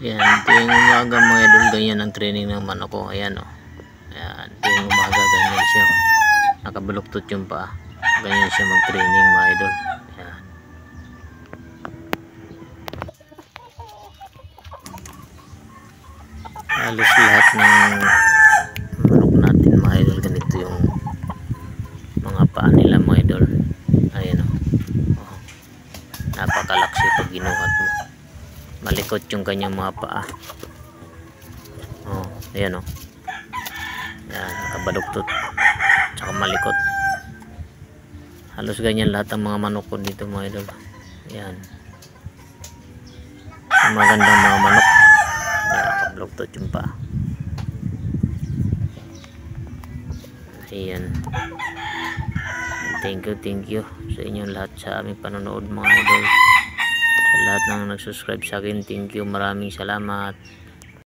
Yan, tuwing umaga mga idol, ganyan ang training ng manok ko. Ayan o. Ayan, tuwing umaga ganyan siya. Nakabaluktot yung paa. Ganyan siya mag-training mga idol. Ayan. Halos lahat ng manok natin mga idol, ganito yung mga paa nila mga idol. Ayan o. Oh. Napakalaksi pag ginuhat mo. Malikot yung kanyang mga paa. Oh, ayan o. Ayan, nakabaluktot. Tsaka malikot. Halos ganyan lahat ang mga manok ko dito mga idol. Ayan. Ang magandang mga manok. Ayan, nakabaluktot yung paa. Ayan. Thank you sa inyong lahat sa aming panonood mga idol. Sa lahat ng nag-subscribe sa akin, thank you, maraming salamat.